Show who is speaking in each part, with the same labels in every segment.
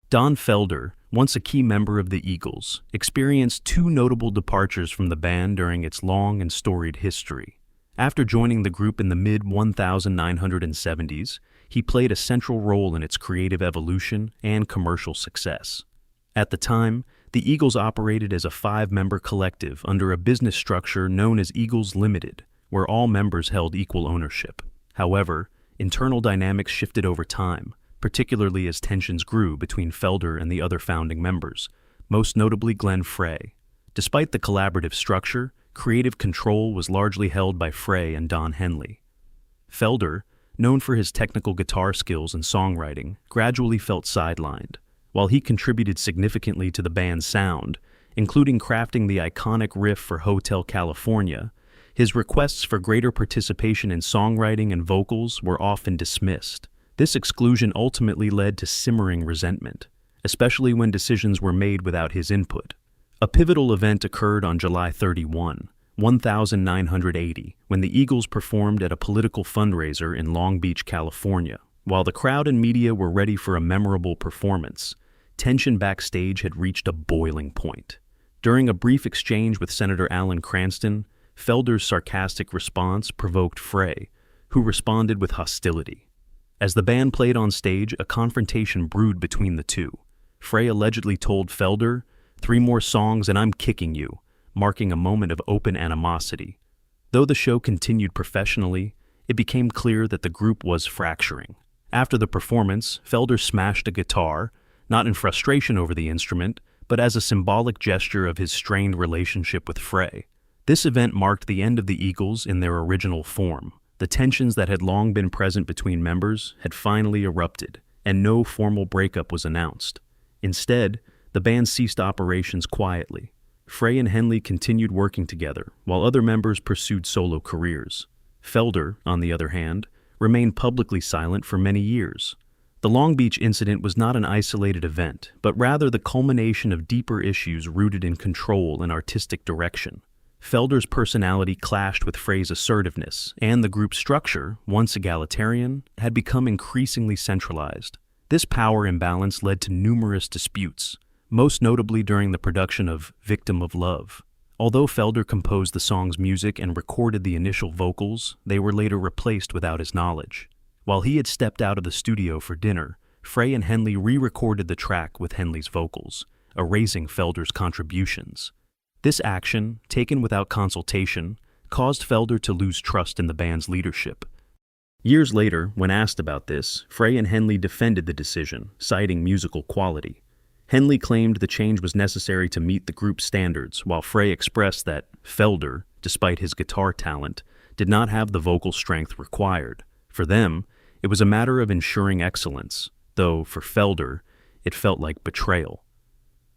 Speaker 1: Don Felder, once a key member of the Eagles, experienced two notable departures from the band during its long and storied history. After joining the group in the mid-1970s, he played a central role in its creative evolution and commercial success. At the time, the Eagles operated as a five-member collective under a business structure known as Eagles Limited, where all members held equal ownership. However, internal dynamics shifted over time, particularly as tensions grew between Felder and the other founding members, most notably Glenn Frey. Despite the collaborative structure, creative control was largely held by Frey and Don Henley. Felder, known for his technical guitar skills and songwriting, gradually felt sidelined. While he contributed significantly to the band's sound, including crafting the iconic riff for Hotel California, his requests for greater participation in songwriting and vocals were often dismissed. This exclusion ultimately led to simmering resentment, especially when decisions were made without his input. A pivotal event occurred on July 31, 1980, when the Eagles performed at a political fundraiser in Long Beach, California. While the crowd and media were ready for a memorable performance, tension backstage had reached a boiling point. During a brief exchange with Senator Alan Cranston, Felder's sarcastic response provoked Frey, who responded with hostility. As the band played on stage, a confrontation brewed between the two. Frey allegedly told Felder, "3 more songs and I'm kicking you," marking a moment of open animosity. Though the show continued professionally, it became clear that the group was fracturing. After the performance, Felder smashed a guitar, not in frustration over the instrument, but as a symbolic gesture of his strained relationship with Frey. This event marked the end of the Eagles in their original form. The tensions that had long been present between members had finally erupted, and no formal breakup was announced. Instead, the band ceased operations quietly. Frey and Henley continued working together, while other members pursued solo careers. Felder, on the other hand, remained publicly silent for many years. The Long Beach incident was not an isolated event, but rather the culmination of deeper issues rooted in control and artistic direction. Felder's personality clashed with Frey's assertiveness, and the group's structure, once egalitarian, had become increasingly centralized. This power imbalance led to numerous disputes, most notably during the production of Victim of Love. Although Felder composed the song's music and recorded the initial vocals, they were later replaced without his knowledge. While he had stepped out of the studio for dinner, Frey and Henley re-recorded the track with Henley's vocals, erasing Felder's contributions. This action, taken without consultation, caused Felder to lose trust in the band's leadership. Years later, when asked about this, Frey and Henley defended the decision, citing musical quality. Henley claimed the change was necessary to meet the group's standards, while Frey expressed that Felder, despite his guitar talent, did not have the vocal strength required. For them, it was a matter of ensuring excellence, though for Felder, it felt like betrayal.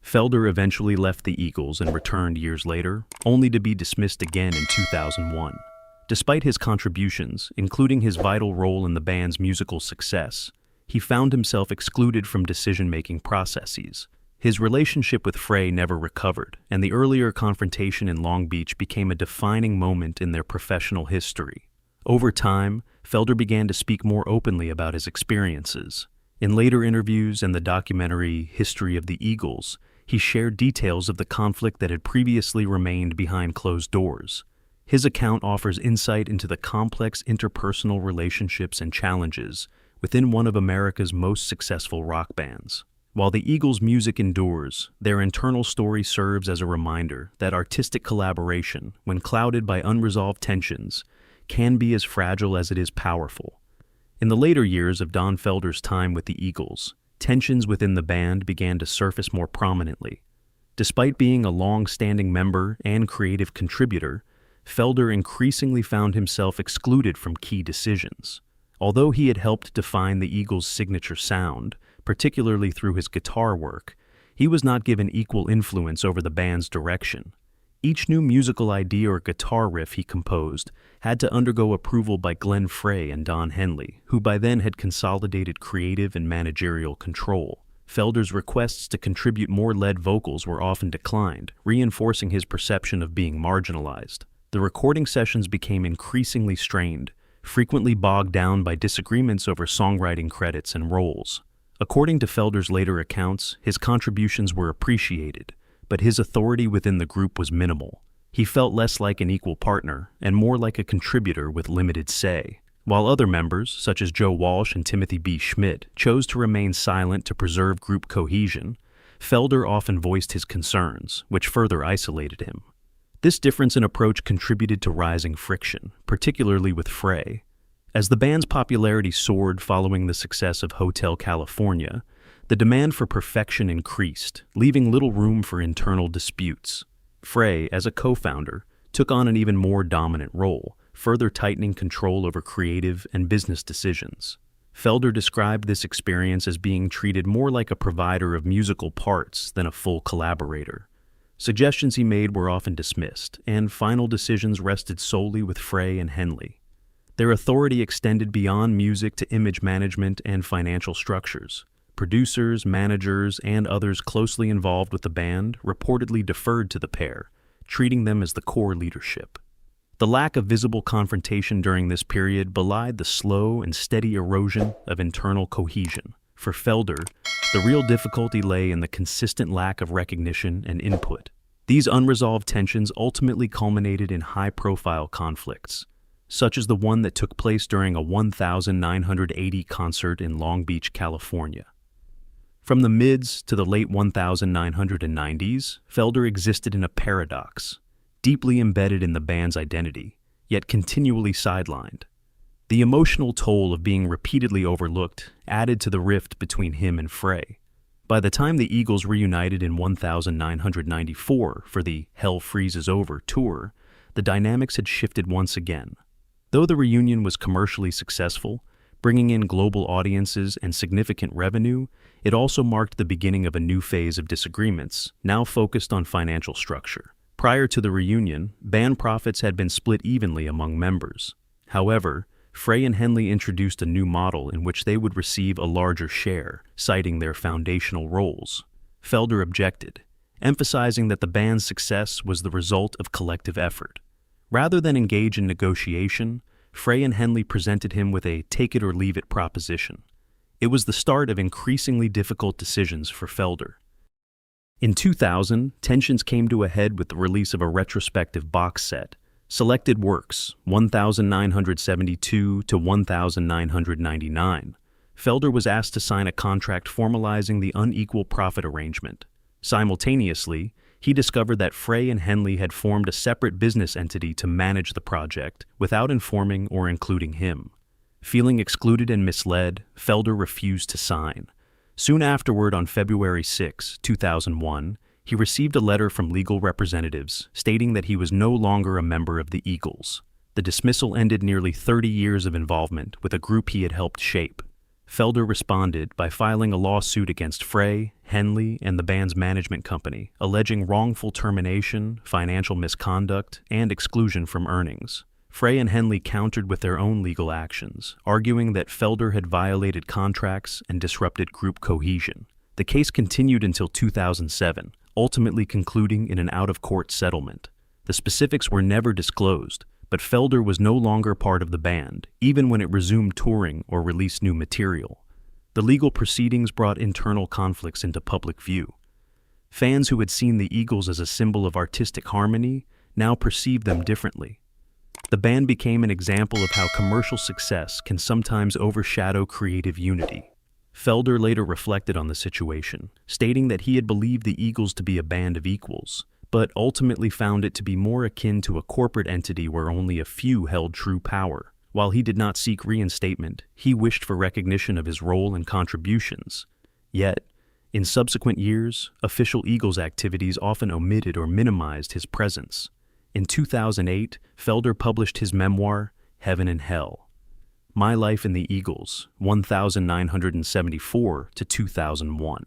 Speaker 1: Felder eventually left the Eagles and returned years later, only to be dismissed again in 2001. Despite his contributions, including his vital role in the band's musical success, he found himself excluded from decision-making processes. His relationship with Frey never recovered, and the earlier confrontation in Long Beach became a defining moment in their professional history. Over time, Felder began to speak more openly about his experiences. In later interviews and the documentary History of the Eagles, he shared details of the conflict that had previously remained behind closed doors. His account offers insight into the complex interpersonal relationships and challenges within one of America's most successful rock bands. While the Eagles' music endures, their internal story serves as a reminder that artistic collaboration, when clouded by unresolved tensions, can be as fragile as it is powerful. In the later years of Don Felder's time with the Eagles, tensions within the band began to surface more prominently. Despite being a long-standing member and creative contributor, Felder increasingly found himself excluded from key decisions. Although he had helped define the Eagles' signature sound, particularly through his guitar work, he was not given equal influence over the band's direction. Each new musical idea or guitar riff he composed had to undergo approval by Glenn Frey and Don Henley, who by then had consolidated creative and managerial control. Felder's requests to contribute more lead vocals were often declined, reinforcing his perception of being marginalized. The recording sessions became increasingly strained, frequently bogged down by disagreements over songwriting credits and roles. According to Felder's later accounts, his contributions were appreciated, but his authority within the group was minimal. He felt less like an equal partner and more like a contributor with limited say. While other members, such as Joe Walsh and Timothy B. Schmidt, chose to remain silent to preserve group cohesion, Felder often voiced his concerns, which further isolated him. This difference in approach contributed to rising friction, particularly with Frey. As the band's popularity soared following the success of Hotel California, the demand for perfection increased, leaving little room for internal disputes. Frey, as a co-founder, took on an even more dominant role, further tightening control over creative and business decisions. Felder described this experience as being treated more like a provider of musical parts than a full collaborator. Suggestions he made were often dismissed, and final decisions rested solely with Frey and Henley. Their authority extended beyond music to image management and financial structures. Producers, managers, and others closely involved with the band reportedly deferred to the pair, treating them as the core leadership. The lack of visible confrontation during this period belied the slow and steady erosion of internal cohesion. For Felder, the real difficulty lay in the consistent lack of recognition and input. These unresolved tensions ultimately culminated in high-profile conflicts, such as the one that took place during a 1980 concert in Long Beach, California. From the mids to the late 1990s, Felder existed in a paradox, deeply embedded in the band's identity, yet continually sidelined. The emotional toll of being repeatedly overlooked added to the rift between him and Frey. By the time the Eagles reunited in 1994 for the Hell Freezes Over tour, the dynamics had shifted once again. Though the reunion was commercially successful, bringing in global audiences and significant revenue, it also marked the beginning of a new phase of disagreements, now focused on financial structure. Prior to the reunion, band profits had been split evenly among members. However, Frey and Henley introduced a new model in which they would receive a larger share, citing their foundational roles. Felder objected, emphasizing that the band's success was the result of collective effort. Rather than engage in negotiation, Frey and Henley presented him with a take-it-or-leave-it proposition. It was the start of increasingly difficult decisions for Felder. In 2000, tensions came to a head with the release of a retrospective box set, Selected Works, 1972 to 1999. Felder was asked to sign a contract formalizing the unequal profit arrangement. Simultaneously, he discovered that Frey and Henley had formed a separate business entity to manage the project without informing or including him. Feeling excluded and misled, Felder refused to sign. Soon afterward, on February 6, 2001, he received a letter from legal representatives stating that he was no longer a member of the Eagles. The dismissal ended nearly 30 years of involvement with a group he had helped shape. Felder responded by filing a lawsuit against Frey, Henley, and the band's management company, alleging wrongful termination, financial misconduct, and exclusion from earnings. Frey and Henley countered with their own legal actions, arguing that Felder had violated contracts and disrupted group cohesion. The case continued until 2007, ultimately concluding in an out-of-court settlement. The specifics were never disclosed, but Felder was no longer part of the band, even when it resumed touring or released new material. The legal proceedings brought internal conflicts into public view. Fans who had seen the Eagles as a symbol of artistic harmony now perceived them differently. The band became an example of how commercial success can sometimes overshadow creative unity. Felder later reflected on the situation, stating that he had believed the Eagles to be a band of equals, but ultimately found it to be more akin to a corporate entity where only a few held true power. While he did not seek reinstatement, he wished for recognition of his role and contributions. Yet, in subsequent years, official Eagles activities often omitted or minimized his presence. In 2008, Felder published his memoir, Heaven and Hell: My Life in the Eagles, 1974 to 2001.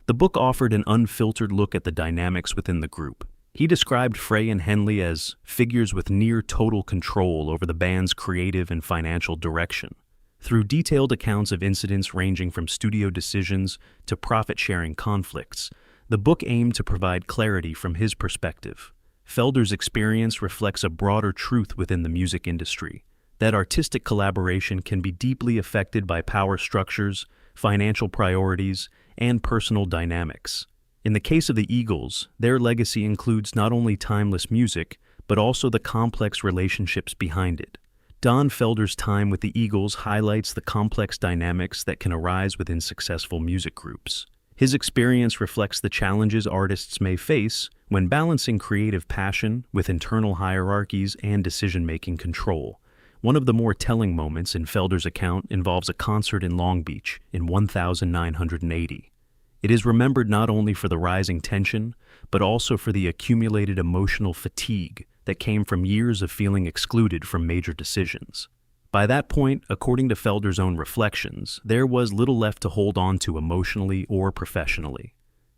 Speaker 1: The book offered an unfiltered look at the dynamics within the group. He described Frey and Henley as figures with near total control over the band's creative and financial direction. Through detailed accounts of incidents ranging from studio decisions to profit-sharing conflicts, the book aimed to provide clarity from his perspective. Felder's experience reflects a broader truth within the music industry, that artistic collaboration can be deeply affected by power structures, financial priorities, and personal dynamics. In the case of the Eagles, their legacy includes not only timeless music, but also the complex relationships behind it. Don Felder's time with the Eagles highlights the complex dynamics that can arise within successful music groups. His experience reflects the challenges artists may face when balancing creative passion with internal hierarchies and decision-making control. One of the more telling moments in Felder's account involves a concert in Long Beach in 1980. It is remembered not only for the rising tension, but also for the accumulated emotional fatigue that came from years of feeling excluded from major decisions. By that point, according to Felder's own reflections, there was little left to hold on to emotionally or professionally.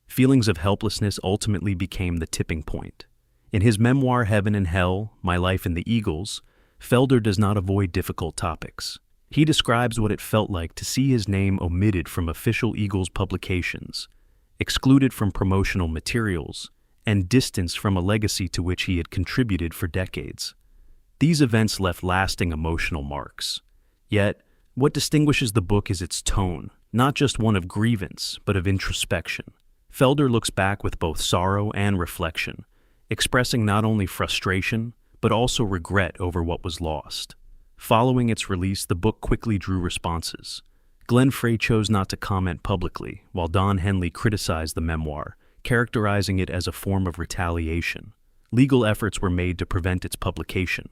Speaker 1: Feelings of helplessness ultimately became the tipping point. In his memoir, Heaven and Hell, My Life in the Eagles, Felder does not avoid difficult topics. He describes what it felt like to see his name omitted from official Eagles publications, excluded from promotional materials, and distanced from a legacy to which he had contributed for decades. These events left lasting emotional marks. Yet, what distinguishes the book is its tone, not just one of grievance, but of introspection. Felder looks back with both sorrow and reflection, expressing not only frustration, but also regret over what was lost. Following its release, the book quickly drew responses. Glenn Frey chose not to comment publicly, while Don Henley criticized the memoir, characterizing it as a form of retaliation. Legal efforts were made to prevent its publication,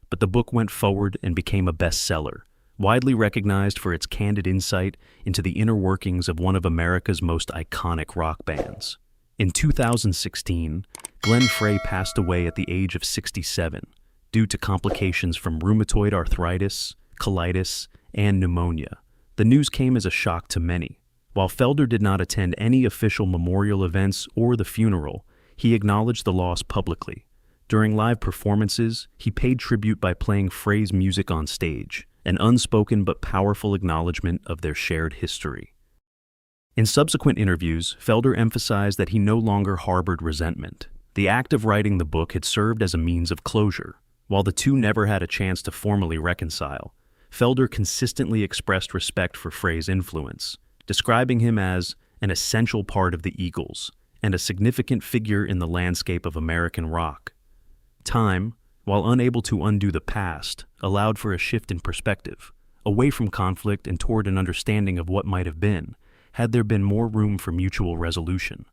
Speaker 1: but the book went forward and became a bestseller, widely recognized for its candid insight into the inner workings of one of America's most iconic rock bands. In 2016, Glenn Frey passed away at the age of 67 due to complications from rheumatoid arthritis, colitis, and pneumonia. The news came as a shock to many. While Felder did not attend any official memorial events or the funeral, he acknowledged the loss publicly. During live performances, he paid tribute by playing Frey's music on stage, an unspoken but powerful acknowledgement of their shared history. In subsequent interviews, Felder emphasized that he no longer harbored resentment. The act of writing the book had served as a means of closure. While the two never had a chance to formally reconcile, Felder consistently expressed respect for Frey's influence, describing him as an essential part of the Eagles and a significant figure in the landscape of American rock. Time, while unable to undo the past, allowed for a shift in perspective, away from conflict and toward an understanding of what might have been, had there been more room for mutual resolution.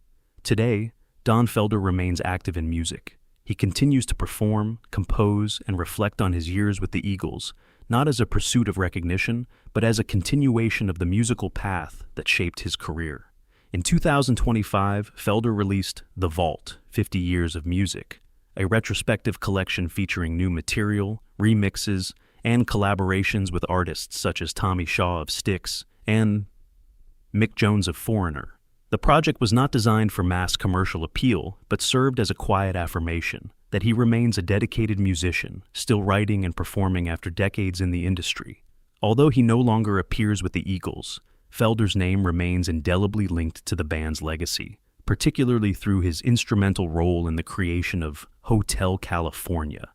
Speaker 1: Today, Don Felder remains active in music. He continues to perform, compose, and reflect on his years with the Eagles, not as a pursuit of recognition, but as a continuation of the musical path that shaped his career. In 2025, Felder released The Vault, 50 Years of Music, a retrospective collection featuring new material, remixes, and collaborations with artists such as Tommy Shaw of Styx and Mick Jones of Foreigner. The project was not designed for mass commercial appeal, but served as a quiet affirmation that he remains a dedicated musician, still writing and performing after decades in the industry. Although he no longer appears with the Eagles, Felder's name remains indelibly linked to the band's legacy, particularly through his instrumental role in the creation of Hotel California.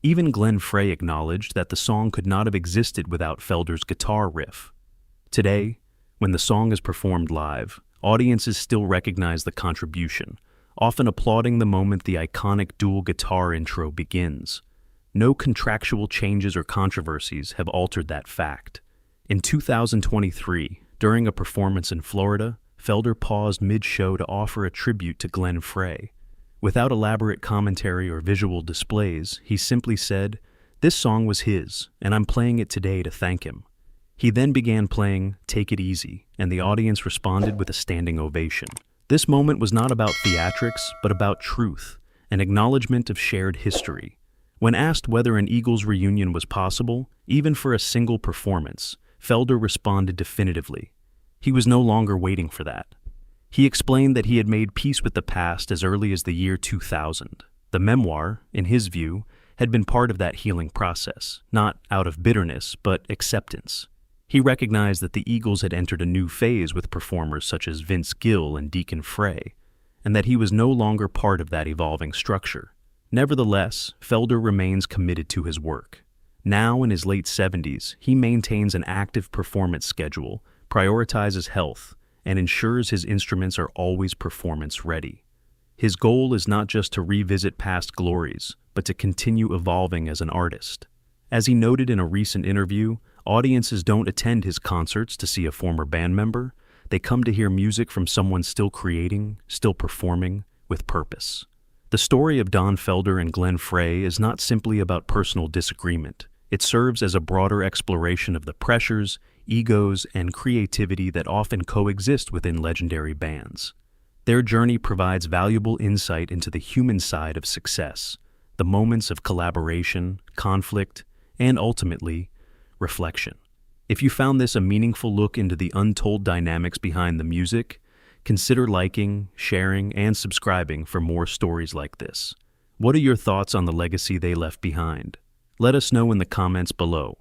Speaker 1: Even Glenn Frey acknowledged that the song could not have existed without Felder's guitar riff. Today, when the song is performed live, audiences still recognize the contribution, often applauding the moment the iconic dual guitar intro begins. No contractual changes or controversies have altered that fact. In 2023, during a performance in Florida, Felder paused mid-show to offer a tribute to Glenn Frey. Without elaborate commentary or visual displays, he simply said, "This song was his, and I'm playing it today to thank him." He then began playing Take It Easy, and the audience responded with a standing ovation. This moment was not about theatrics, but about truth, an acknowledgement of shared history. When asked whether an Eagles reunion was possible, even for a single performance, Felder responded definitively. He was no longer waiting for that. He explained that he had made peace with the past as early as the year 2000. The memoir, in his view, had been part of that healing process, not out of bitterness, but acceptance. He recognized that the Eagles had entered a new phase with performers such as Vince Gill and Deacon Frey, and that he was no longer part of that evolving structure. Nevertheless, Felder remains committed to his work. Now in his late 70s, he maintains an active performance schedule, prioritizes health, and ensures his instruments are always performance-ready. His goal is not just to revisit past glories, but to continue evolving as an artist. As he noted in a recent interview, audiences don't attend his concerts to see a former band member. They come to hear music from someone still creating, still performing, with purpose. The story of Don Felder and Glenn Frey is not simply about personal disagreement. It serves as a broader exploration of the pressures, egos, and creativity that often coexist within legendary bands. Their journey provides valuable insight into the human side of success, the moments of collaboration, conflict, and ultimately, reflection. If you found this a meaningful look into the untold dynamics behind the music, consider liking, sharing, and subscribing for more stories like this. What are your thoughts on the legacy they left behind? Let us know in the comments below.